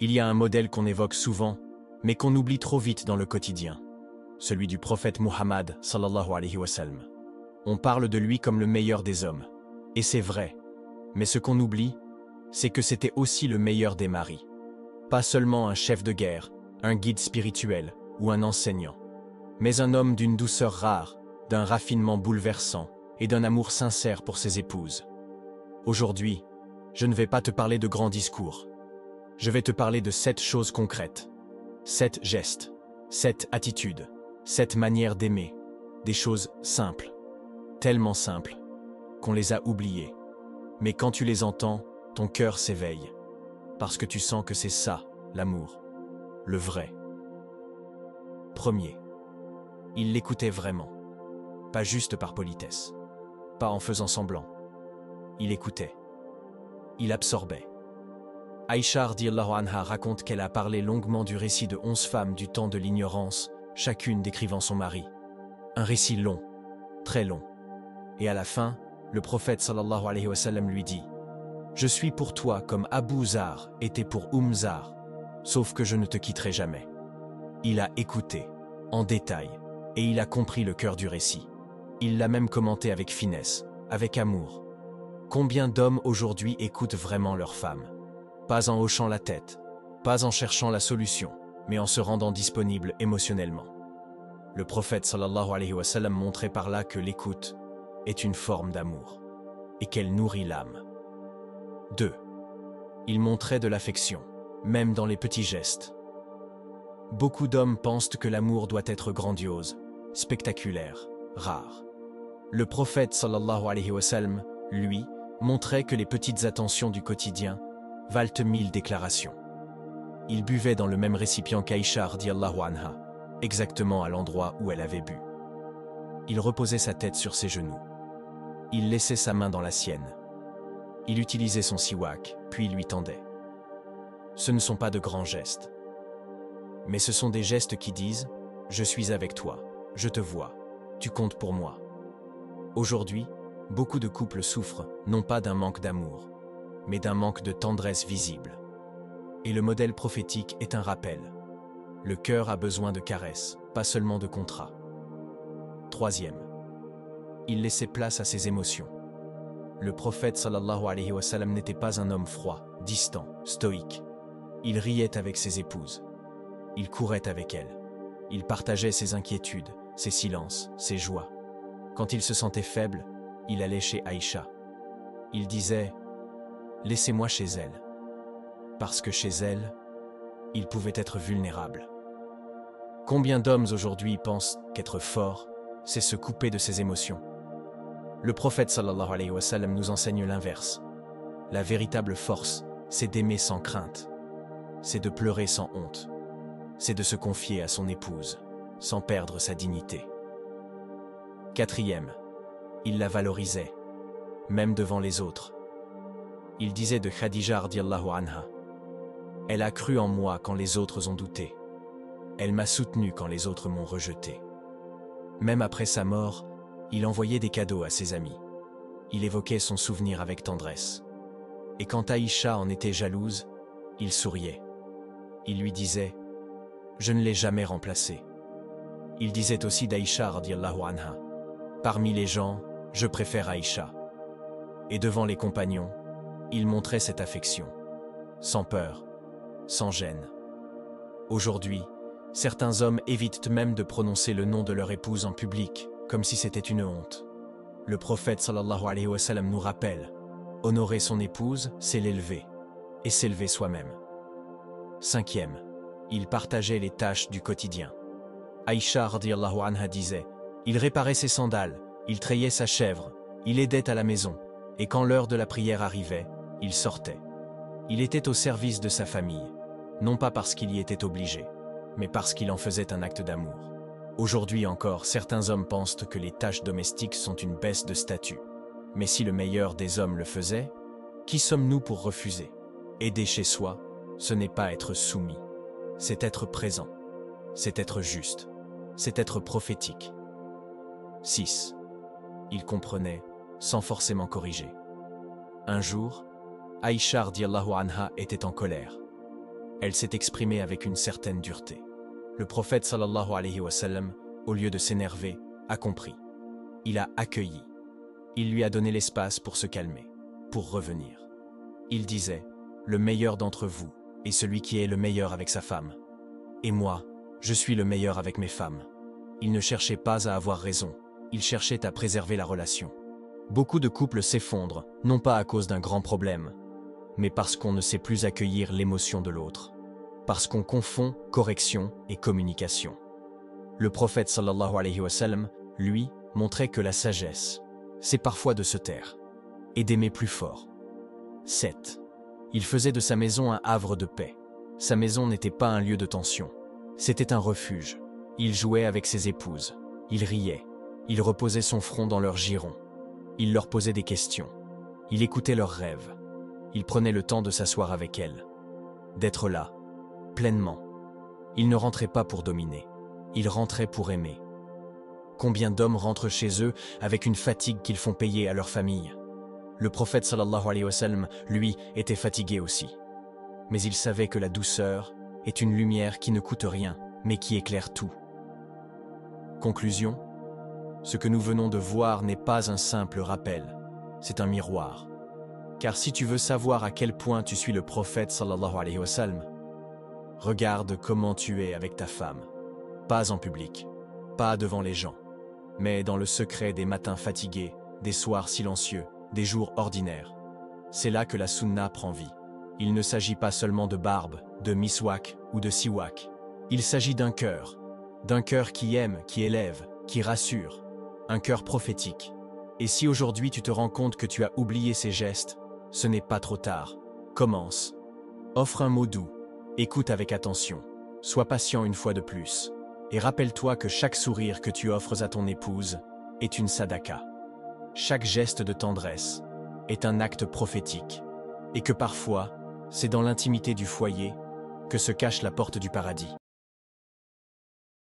Il y a un modèle qu'on évoque souvent, mais qu'on oublie trop vite dans le quotidien. Celui du prophète Muhammad, sallallahu alayhi wa sallam. On parle de lui comme le meilleur des hommes. Et c'est vrai. Mais ce qu'on oublie, c'est que c'était aussi le meilleur des maris. Pas seulement un chef de guerre, un guide spirituel ou un enseignant, mais un homme d'une douceur rare, d'un raffinement bouleversant et d'un amour sincère pour ses épouses. Aujourd'hui, je ne vais pas te parler de grands discours. Je vais te parler de 7 choses concrètes, 7 gestes, 7 attitudes, 7 manières d'aimer, des choses simples, tellement simples, qu'on les a oubliées. Mais quand tu les entends, ton cœur s'éveille, parce que tu sens que c'est ça, l'amour, le vrai. Premier, il l'écoutait vraiment, pas juste par politesse, pas en faisant semblant. Il écoutait, il absorbait. Aïcha radhiyallahu anha raconte qu'elle a parlé longuement du récit de 11 femmes du temps de l'ignorance, chacune décrivant son mari. Un récit long, très long. Et à la fin, le prophète sallallahu alayhi wa sallam lui dit « Je suis pour toi comme Abu Zar était pour Zar, sauf que je ne te quitterai jamais. » Il a écouté, en détail, et il a compris le cœur du récit. Il l'a même commenté avec finesse, avec amour. Combien d'hommes aujourd'hui écoutent vraiment leur femme? Pas en hochant la tête, pas en cherchant la solution, mais en se rendant disponible émotionnellement. Le prophète sallallahu alayhi wa sallam montrait par là que l'écoute est une forme d'amour et qu'elle nourrit l'âme. 2. Il montrait de l'affection, même dans les petits gestes. Beaucoup d'hommes pensent que l'amour doit être grandiose, spectaculaire, rare. Le prophète sallallahu alayhi wa sallam, lui, montrait que les petites attentions du quotidien valent 1000 déclarations. Il buvait dans le même récipient qu'Aïcha radhiyallahu anha, exactement à l'endroit où elle avait bu. Il reposait sa tête sur ses genoux. Il laissait sa main dans la sienne. Il utilisait son siwak, puis lui tendait. Ce ne sont pas de grands gestes. Mais ce sont des gestes qui disent « Je suis avec toi, je te vois, tu comptes pour moi ». Aujourd'hui, beaucoup de couples souffrent non pas d'un manque d'amour, mais d'un manque de tendresse visible. Et le modèle prophétique est un rappel. Le cœur a besoin de caresses, pas seulement de contrats. 3. Il laissait place à ses émotions. Le prophète sallallahu alayhi wa sallam n'était pas un homme froid, distant, stoïque. Il riait avec ses épouses. Il courait avec elles. Il partageait ses inquiétudes, ses silences, ses joies. Quand il se sentait faible, il allait chez Aïcha. Il disait « Laissez-moi chez elle ». Parce que chez elle, il pouvait être vulnérable. Combien d'hommes aujourd'hui pensent qu'être fort, c'est se couper de ses émotions? Le prophète sallallahu alayhi wa sallam nous enseigne l'inverse. La véritable force, c'est d'aimer sans crainte. C'est de pleurer sans honte. C'est de se confier à son épouse, sans perdre sa dignité. 4. Il la valorisait, même devant les autres. Il disait de Khadija radhiyallahu anha « Elle a cru en moi quand les autres ont douté. Elle m'a soutenu quand les autres m'ont rejeté. » Même après sa mort, il envoyait des cadeaux à ses amis. Il évoquait son souvenir avec tendresse. Et quand Aïcha en était jalouse, il souriait. Il lui disait « Je ne l'ai jamais remplacée. » Il disait aussi d'Aïcha radhiyallahu anha « Parmi les gens, je préfère Aïcha. » Et devant les compagnons, il montrait cette affection, sans peur, sans gêne. Aujourd'hui, certains hommes évitent même de prononcer le nom de leur épouse en public, comme si c'était une honte. Le prophète sallallahu alayhi wa sallam nous rappelle, honorer son épouse, c'est l'élever, et s'élever soi-même. 5. Il partageait les tâches du quotidien. Aïcha radhiyallahu anha disait, il réparait ses sandales, il trayait sa chèvre, il aidait à la maison, et quand l'heure de la prière arrivait, il sortait. Il était au service de sa famille, non pas parce qu'il y était obligé, mais parce qu'il en faisait un acte d'amour. Aujourd'hui encore, certains hommes pensent que les tâches domestiques sont une baisse de statut. Mais si le meilleur des hommes le faisait, qui sommes-nous pour refuser? Aider chez soi, ce n'est pas être soumis, c'est être présent, c'est être juste, c'est être prophétique. 6. Il comprenait, sans forcément corriger. Un jour, Aïcha radhiyallahu anha était en colère. Elle s'est exprimée avec une certaine dureté. Le prophète sallallahu alayhi wa sallam, au lieu de s'énerver, a compris. Il a accueilli. Il lui a donné l'espace pour se calmer, pour revenir. Il disait, le meilleur d'entre vous est celui qui est le meilleur avec sa femme. Et moi, je suis le meilleur avec mes femmes. Il ne cherchait pas à avoir raison, il cherchait à préserver la relation. Beaucoup de couples s'effondrent, non pas à cause d'un grand problème, mais parce qu'on ne sait plus accueillir l'émotion de l'autre. Parce qu'on confond correction et communication. Le prophète sallallahu alayhi wa sallam, lui, montrait que la sagesse, c'est parfois de se taire et d'aimer plus fort. 7. Il faisait de sa maison un havre de paix. Sa maison n'était pas un lieu de tension. C'était un refuge. Il jouait avec ses épouses. Il riait. Il reposait son front dans leur giron. Il leur posait des questions. Il écoutait leurs rêves. Il prenait le temps de s'asseoir avec elles. D'être là, pleinement. Il ne rentrait pas pour dominer. Il rentrait pour aimer. Combien d'hommes rentrent chez eux avec une fatigue qu'ils font payer à leur famille? Le prophète sallallahu alayhi wa sallam, lui, était fatigué aussi. Mais il savait que la douceur est une lumière qui ne coûte rien, mais qui éclaire tout. Conclusion: ce que nous venons de voir n'est pas un simple rappel, c'est un miroir. Car si tu veux savoir à quel point tu suis le prophète sallallahu alayhi wa sallam, regarde comment tu es avec ta femme. Pas en public, pas devant les gens, mais dans le secret des matins fatigués, des soirs silencieux, des jours ordinaires. C'est là que la sunna prend vie. Il ne s'agit pas seulement de barbe, de miswak ou de siwak. Il s'agit d'un cœur qui aime, qui élève, qui rassure, un cœur prophétique. Et si aujourd'hui tu te rends compte que tu as oublié ces gestes, ce n'est pas trop tard. Commence. Offre un mot doux, écoute avec attention, sois patient une fois de plus, et rappelle-toi que chaque sourire que tu offres à ton épouse est une sadaka. Chaque geste de tendresse est un acte prophétique, et que parfois, c'est dans l'intimité du foyer que se cache la porte du paradis.